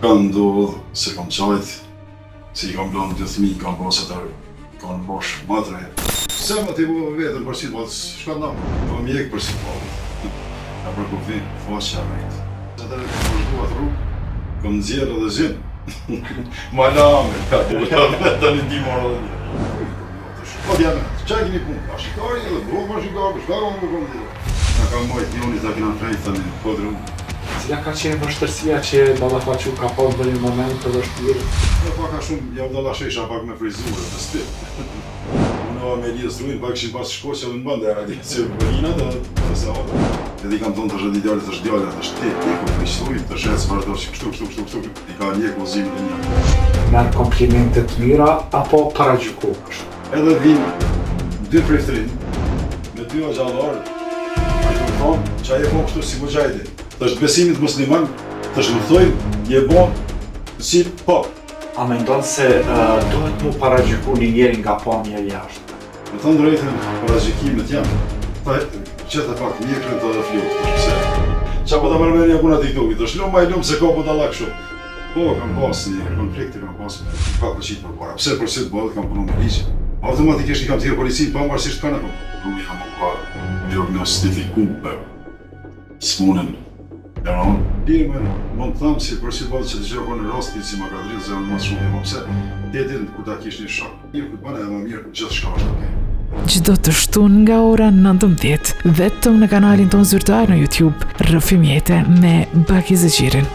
Ka ndodhë se kam qajt, se I kam blënë të thmi, kam pasat kanë bosh matre. Se më t'i mu vetën për si t'ballë, shka ndam, më mjekë për si t'ballë. Ka për kufi, faqja vejtë. Se të kam përshdu atë rrugë, kam nëzjerë edhe zhinë. Ma lame, ka të një di marrë dhe një. Po t'jame, qaj kini punë? A shikari edhe, bro ma shikari, shka ka më përkom t'i dhe. Nga ka mojt njoni ta kina frejtë të një podru. Cila ka qenë vështërsia që Dallafaqu ka pas në një moment të vështirë? Paka shumë, jam dallashesha pak me frizurë të stil. Unë me Elias Ruin pak ishin pas shkoqja dhe në bëndë e radiacion përina dhe se hapë. Edhe I kam thonë të shë djallit është djallit, është ti ku frizurë, të shëtë vazhdo që kështu. I ka një kozimin e një. Merë komplimentet mira apo paragjyku? Edhe vinë 2 prej 3, me 2 gjallarë. A I të më thonë, që a je po kështu si Mujahidi. Të është besimit musliman, të është më thojnë, je bon si pop. A me ndonë se duhet mu paragjyku një njeri nga pamja jashtë? Me të ndrejtën, paragjykimet janë. Qëtë e pak, mjekrën të dhe fljotë. Qa po të mërmeni ja kuna TikTokit, është lumë ma I lumë se ka po të lak shumë. Po, kam pas një konflikti, kam pas ka përqit për para. Pse përqit bëllët kam punu me liqë. Automatikisht I kam tjere policinë, pa mërësisht kanë e kom. Nuk I kam pa diagnostifikuar smunën. Birë me mund të thamë si përsi bëllë që të gjë në rastin si ma ka dritë zë në mas shumë, pse detin kur ta kish një shok. Mirë këtë bëne e më mirë gjithë shka është okej. Çdo të shtunë nga ora 19, vetëm në kanalin ton zyrtar në YouTube, Rrëfim Jete me Baki Zeqirin.